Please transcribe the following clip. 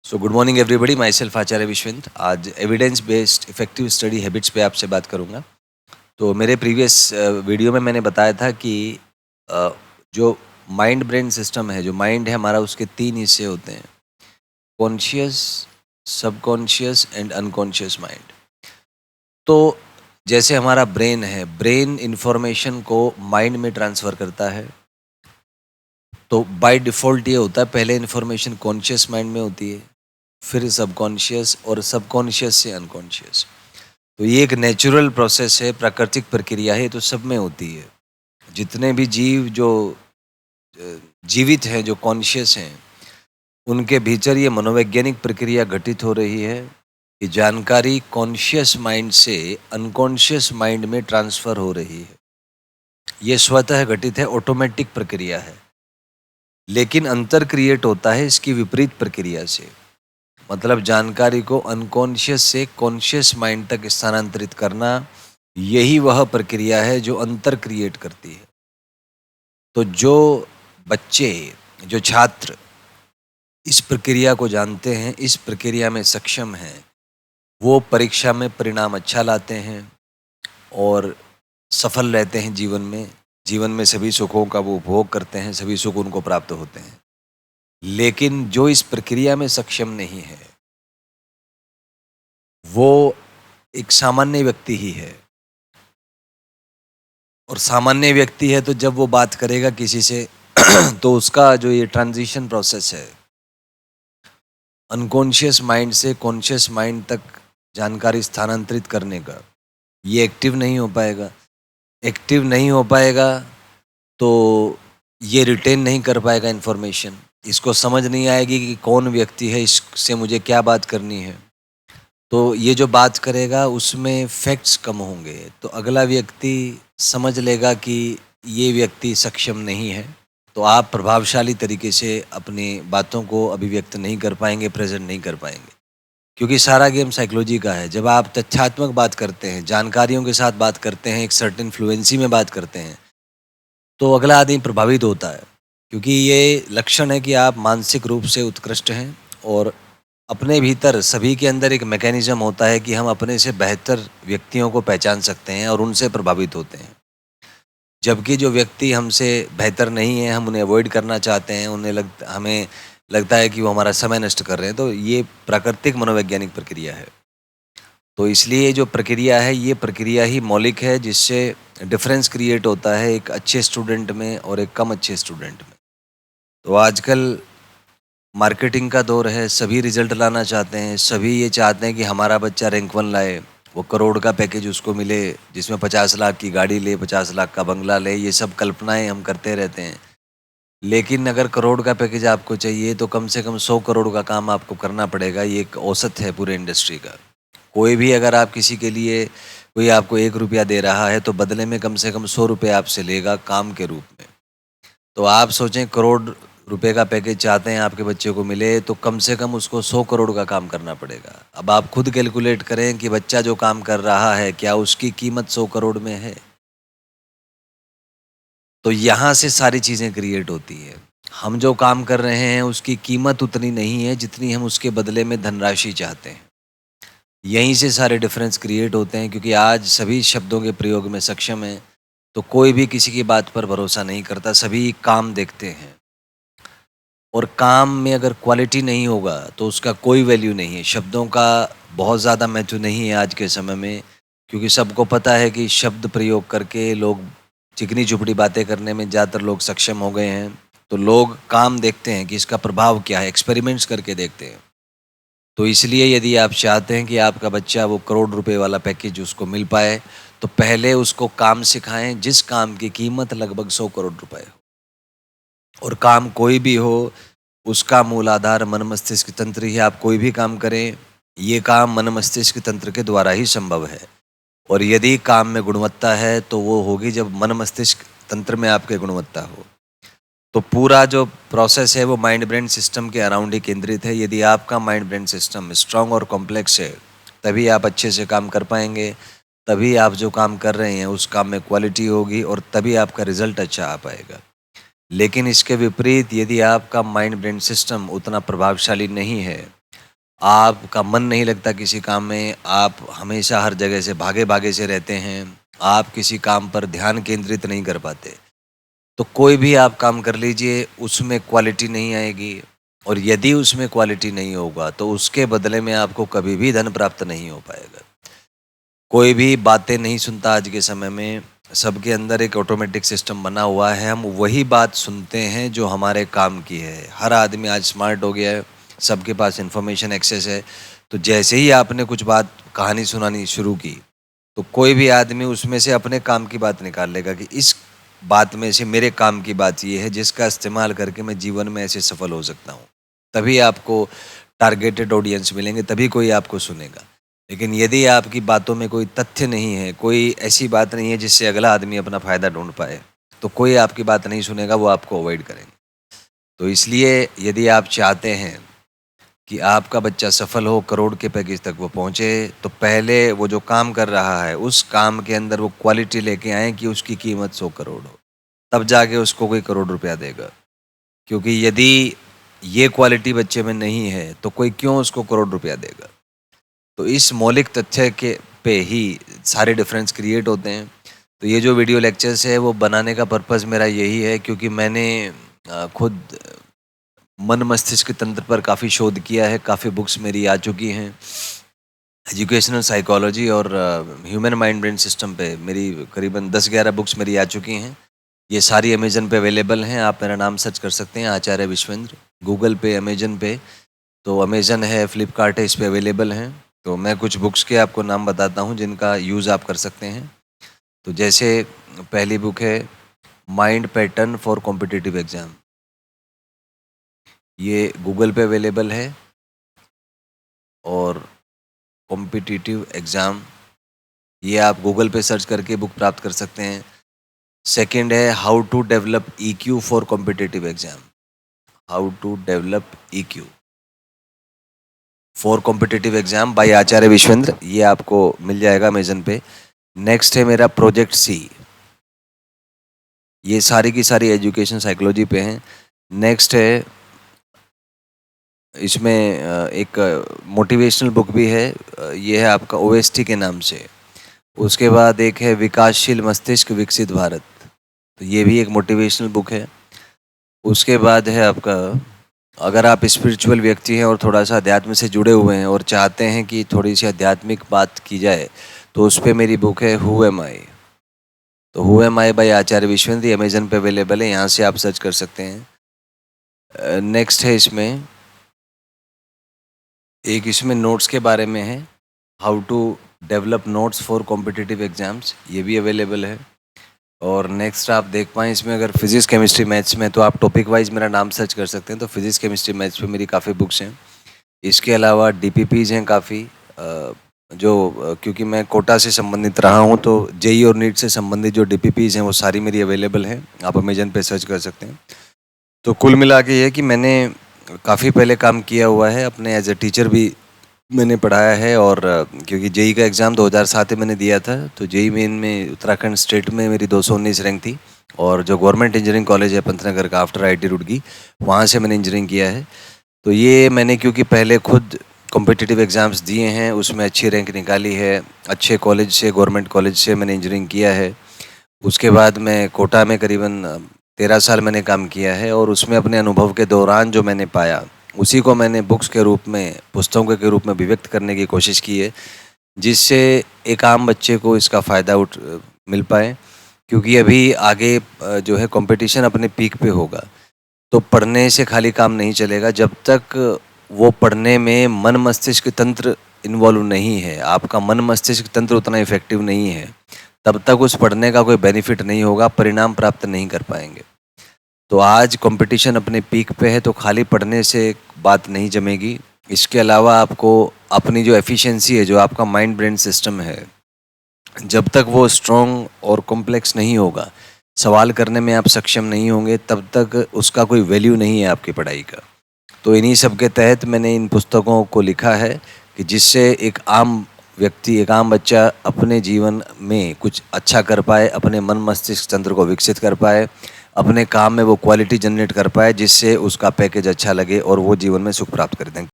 सो good morning everybody, myself Acharya Vishwant. आज evidence based effective study habits पे आपसे बात करूंगा। तो मेरे प्रीवियस वीडियो में मैंने बताया था कि अ, जो माइंड ब्रेन सिस्टम है, जो माइंड है हमारा, उसके तीन हिस्से होते हैं: conscious, subconscious and unconscious mind. तो जैसे हमारा ब्रेन है, ब्रेन इंफॉर्मेशन को माइंड में ट्रांसफ़र करता है। तो बाय डिफ़ॉल्ट ये होता है, पहले इन्फॉर्मेशन कॉन्शियस माइंड में होती है, फिर सबकॉन्शियस और सबकॉन्शियस से अनकॉन्शियस। तो ये एक नेचुरल प्रोसेस है, प्राकृतिक प्रक्रिया है, तो सब में होती है। जितने भी जीव जो जीवित हैं, जो कॉन्शियस हैं, उनके भीतर ये मनोवैज्ञानिक प्रक्रिया घटित हो रही है कि जानकारी कॉन्शियस माइंड से अनकॉन्शियस माइंड में ट्रांसफ़र हो रही है। ये स्वतः घटित है, ऑटोमेटिक प्रक्रिया है। लेकिन अंतर क्रिएट होता है इसकी विपरीत प्रक्रिया से। मतलब जानकारी को अनकॉन्शियस से कॉन्शियस माइंड तक स्थानांतरित करना, यही वह प्रक्रिया है जो अंतर क्रिएट करती है। तो जो बच्चे, जो छात्र इस प्रक्रिया को जानते हैं, इस प्रक्रिया में सक्षम हैं, वो परीक्षा में परिणाम अच्छा लाते हैं और सफल रहते हैं जीवन में। जीवन में सभी सुखों का वो उपभोग करते हैं, सभी सुख उनको प्राप्त होते हैं। लेकिन जो इस प्रक्रिया में सक्षम नहीं है, वो एक सामान्य व्यक्ति ही है। और सामान्य व्यक्ति है तो जब वो बात करेगा किसी से तो उसका जो ये ट्रांजिशन प्रोसेस है, अनकॉन्शियस माइंड से कॉन्शियस माइंड तक जानकारी स्थानांतरित करने का, ये एक्टिव नहीं हो पाएगा। एक्टिव नहीं हो पाएगा तो ये रिटेन नहीं कर पाएगा इन्फॉर्मेशन। इसको समझ नहीं आएगी कि कौन व्यक्ति है, इससे मुझे क्या बात करनी है। तो ये जो बात करेगा उसमें फैक्ट्स कम होंगे, तो अगला व्यक्ति समझ लेगा कि ये व्यक्ति सक्षम नहीं है। तो आप प्रभावशाली तरीके से अपनी बातों को अभिव्यक्त नहीं कर पाएंगे, प्रेजेंट नहीं कर पाएंगे। क्योंकि सारा गेम साइकोलॉजी का है। जब आप तथ्यात्मक बात करते हैं, जानकारियों के साथ बात करते हैं, एक सर्टेन फ्लुएंसी में बात करते हैं, तो अगला आदमी प्रभावित होता है। क्योंकि ये लक्षण है कि आप मानसिक रूप से उत्कृष्ट हैं और अपने भीतर सभी के अंदर एक मैकेनिज्म होता है कि हम अपने से बेहतर व्यक्तियों को पहचान सकते हैं और उनसे प्रभावित होते हैं। जबकि जो व्यक्ति हमसे बेहतर नहीं है, हम उन्हें अवॉइड करना चाहते हैं, हमें लगता है कि वो हमारा समय नष्ट कर रहे हैं। तो ये प्राकृतिक मनोवैज्ञानिक प्रक्रिया है। तो इसलिए जो प्रक्रिया है, ये प्रक्रिया ही मौलिक है, जिससे डिफरेंस क्रिएट होता है एक अच्छे स्टूडेंट में और एक कम अच्छे स्टूडेंट में। तो आजकल मार्केटिंग का दौर है, सभी रिजल्ट लाना चाहते हैं, सभी ये चाहते हैं कि हमारा बच्चा रैंक 1 लाए, वो करोड़ का पैकेज उसको मिले, जिसमें 50 लाख की गाड़ी ले, 50 लाख का बंगला ले। ये सब कल्पनाएं हम करते रहते हैं। लेकिन अगर करोड़ का पैकेज आपको चाहिए तो कम से कम 100 करोड़ का काम आपको करना पड़ेगा। ये एक औसत है पूरे इंडस्ट्री का। कोई भी अगर आप किसी के लिए, कोई आपको 1 रुपया दे रहा है तो बदले में कम से कम 100 रुपये आपसे लेगा काम के रूप में। तो आप सोचें, करोड़ रुपए का पैकेज चाहते हैं आपके बच्चे को मिले, तो कम से कम उसको 100 करोड़ का काम करना पड़ेगा। अब आप खुद कैलकुलेट करें कि बच्चा जो काम कर रहा है, क्या उसकी कीमत 100 करोड़ में है? तो यहाँ से सारी चीज़ें क्रिएट होती हैं। हम जो काम कर रहे हैं उसकी कीमत उतनी नहीं है जितनी हम उसके बदले में धनराशि चाहते हैं। यहीं से सारे डिफरेंस क्रिएट होते हैं, क्योंकि आज सभी शब्दों के प्रयोग में सक्षम हैं, तो कोई भी किसी की बात पर भरोसा नहीं करता, सभी काम देखते हैं। और काम में अगर क्वालिटी नहीं होगा तो उसका कोई वैल्यू नहीं है। शब्दों का बहुत ज़्यादा महत्व नहीं है आज के समय में, क्योंकि सबको पता है कि शब्द प्रयोग करके लोग चिकनी चुपड़ी बातें करने में ज़्यादातर लोग सक्षम हो गए हैं। तो लोग काम देखते हैं कि इसका प्रभाव क्या है, एक्सपेरिमेंट्स करके देखते हैं। तो इसलिए यदि आप चाहते हैं कि आपका बच्चा वो करोड़ रुपए वाला पैकेज उसको मिल पाए, तो पहले उसको काम सिखाएं जिस काम की कीमत लगभग 100 करोड़ रुपए हो। और काम कोई भी हो, उसका मूल आधार मन मस्तिष्क तंत्र ही है। आप कोई भी काम करें, ये काम मन मस्तिष्क तंत्र के द्वारा ही संभव है। और यदि काम में गुणवत्ता है तो वो होगी जब मन मस्तिष्क तंत्र में आपके गुणवत्ता हो। तो पूरा जो प्रोसेस है वो माइंड ब्रेन सिस्टम के अराउंड ही केंद्रित है। यदि आपका माइंड ब्रेन सिस्टम स्ट्रांग और कॉम्प्लेक्स है, तभी आप अच्छे से काम कर पाएंगे, तभी आप जो काम कर रहे हैं उस काम में क्वालिटी होगी और तभी आपका रिजल्ट अच्छा आ पाएगा। लेकिन इसके विपरीत, यदि आपका माइंड ब्रेन सिस्टम उतना प्रभावशाली नहीं है, आपका मन नहीं लगता किसी काम में, आप हमेशा हर जगह से भागे-भागे से रहते हैं, आप किसी काम पर ध्यान केंद्रित नहीं कर पाते। तो कोई भी आप काम कर लीजिए, उसमें क्वालिटी नहीं आएगी और यदि उसमें क्वालिटी नहीं होगा, तो उसके बदले में आपको कभी भी धन प्राप्त नहीं हो पाएगा। कोई भी बातें नहीं सुनता आज के समय में, सबके अंदर एक ऑटोमेटिक सिस्टम बना हुआ है, हम वही बात सुनते हैं जो हमारे काम की है। हर आदमी आज स्मार्ट हो गया है, सबके पास इन्फॉर्मेशन एक्सेस है, तो जैसे ही आपने कुछ बात कहानी सुनानी शुरू की, तो कोई भी आदमी उसमें से अपने काम की बात निकाल लेगा कि इस बात में से मेरे काम की बात ये है जिसका इस्तेमाल करके मैं जीवन में ऐसे सफल हो सकता हूँ। तभी आपको टारगेटेड ऑडियंस मिलेंगे, तभी कोई आपको सुनेगा। लेकिन यदि आपकी बातों में कोई तथ्य नहीं है, कोई ऐसी बात नहीं है जिससे अगला आदमी अपना फ़ायदा ढूँढ पाए, तो कोई आपकी बात नहीं सुनेगा, वो आपको अवॉइड करेंगे। तो इसलिए यदि आप चाहते हैं कि आपका बच्चा सफल हो, करोड़ के पैकेज तक वो पहुँचे, तो पहले वो जो काम कर रहा है, उस काम के अंदर वो क्वालिटी लेके आएँ कि उसकी कीमत 100 करोड़ हो। तब जाके उसको कोई करोड़ रुपया देगा। क्योंकि यदि ये क्वालिटी बच्चे में नहीं है, तो कोई क्यों उसको करोड़ रुपया देगा? तो इस मौलिक तथ्य के पे ही सारे डिफरेंस क्रिएट होते हैं। तो ये जो वीडियो लेक्चर्स है वो बनाने का पर्पज़ मेरा यही है, क्योंकि मैंने खुद मन मस्तिष्क तंत्र पर काफ़ी शोध किया है, काफ़ी बुक्स मेरी आ चुकी हैं। एजुकेशनल साइकोलॉजी और ह्यूमन माइंड ब्रेन सिस्टम पे मेरी करीबन 10-11 बुक्स मेरी आ चुकी हैं। ये सारी अमेज़न पे अवेलेबल हैं, आप मेरा नाम सर्च कर सकते हैं आचार्य विश्वेंद्र। गूगल पे, अमेज़न पे, तो अमेज़न है, फ्लिपकार्ट है, इस पे अवेलेबल हैं। तो मैं कुछ बुक्स के आपको नाम बताता हूँ जिनका यूज़ आप कर सकते हैं। तो जैसे पहली बुक है mind pattern for competitive exam, ये गूगल पे अवेलेबल है। और कॉम्पिटिटिव एग्ज़ाम, ये आप गूगल पे सर्च करके बुक प्राप्त कर सकते हैं। सेकंड है how to develop EQ for competitive exam, how to develop EQ for competitive exam by Acharya Vishwendra, ये आपको मिल जाएगा अमेज़न पे। नेक्स्ट है मेरा प्रोजेक्ट सी, ये सारी की सारी एजुकेशन साइकोलॉजी पे हैं। नेक्स्ट है इसमें एक मोटिवेशनल बुक भी है, ये है आपका ओएसटी के नाम से। उसके बाद एक है विकासशील मस्तिष्क विकसित भारत, तो ये भी एक मोटिवेशनल बुक है। उसके बाद है आपका, अगर आप स्पिरिचुअल व्यक्ति हैं और थोड़ा सा अध्यात्म से जुड़े हुए हैं और चाहते हैं कि थोड़ी सी आध्यात्मिक बात की जाए, तो उस पर मेरी बुक है हु एम आई। तो who am I by Acharya Vishwendra, Amazon पे अवेलेबल है, यहाँ से आप सर्च कर सकते हैं। नेक्स्ट है इसमें एक, इसमें नोट्स के बारे में है, how to develop notes for competitive exams, ये भी अवेलेबल है। और नेक्स्ट आप देख पाएँ इसमें, अगर फिज़िक्स केमिस्ट्री मैथ्स में, तो आप टॉपिक वाइज मेरा नाम सर्च कर सकते हैं, तो फिज़िक्स केमिस्ट्री मैथ्स पे मेरी काफ़ी बुक्स हैं। इसके अलावा डीपीपीज़ हैं काफ़ी, क्योंकि मैं कोटा से संबंधित रहा हूँ, तो जेईई और नीट से संबंधित जो डीपीपीज़ हैं वो सारी मेरी अवेलेबल हैं, आप अमेजन पे सर्च कर सकते हैं। तो कुल मिला के ये कि मैंने काफ़ी पहले काम किया हुआ है, अपने एज ए टीचर भी मैंने पढ़ाया है। और क्योंकि जेईई का एग्ज़ाम 2007 में मैंने दिया था, तो जेईई मेन में उत्तराखंड स्टेट में मेरी 219 रैंक थी। और जो गवर्नमेंट इंजीनियरिंग कॉलेज है पंतनगर का, आफ्टर आईटी रुड़की, वहाँ से मैंने इंजीनियरिंग किया है। तो ये मैंने क्योंकि पहले खुद कॉम्पिटिटिव एग्ज़ाम्स दिए हैं, उसमें अच्छी रैंक निकाली है, अच्छे कॉलेज से, गवर्नमेंट कॉलेज से मैंने इंजीनियरिंग किया है। उसके बाद मैं कोटा में करीबन 13 साल मैंने काम किया है, और उसमें अपने अनुभव के दौरान जो मैंने पाया, उसी को मैंने बुक्स के रूप में, पुस्तकों के रूप में अभिव्यक्त करने की कोशिश की है, जिससे एक आम बच्चे को इसका फ़ायदा मिल पाए। क्योंकि अभी आगे जो है कंपटीशन अपने पीक पे होगा, तो पढ़ने से खाली काम नहीं चलेगा। जब तक वो पढ़ने में मन मस्तिष्क तंत्र इन्वॉल्व नहीं है, आपका मन मस्तिष्क तंत्र उतना इफेक्टिव नहीं है, तब तक उस पढ़ने का कोई बेनिफिट नहीं होगा, परिणाम प्राप्त नहीं कर पाएंगे। तो आज कंपटीशन अपने पीक पे है, तो खाली पढ़ने से बात नहीं जमेगी। इसके अलावा आपको अपनी जो एफिशिएंसी है, जो आपका माइंड ब्रेन सिस्टम है, जब तक वो स्ट्रॉन्ग और कॉम्प्लेक्स नहीं होगा, सवाल करने में आप सक्षम नहीं होंगे, तब तक उसका कोई वैल्यू नहीं है आपकी पढ़ाई का। तो इन्हीं सब के तहत मैंने इन पुस्तकों को लिखा है कि जिससे एक आम व्यक्ति, एक आम बच्चा अपने जीवन में कुछ अच्छा कर पाए, अपने मन मस्तिष्क तंत्र को विकसित कर पाए, अपने काम में वो क्वालिटी जनरेट कर पाए, जिससे उसका पैकेज अच्छा लगे और वो जीवन में सुख प्राप्त कर दें।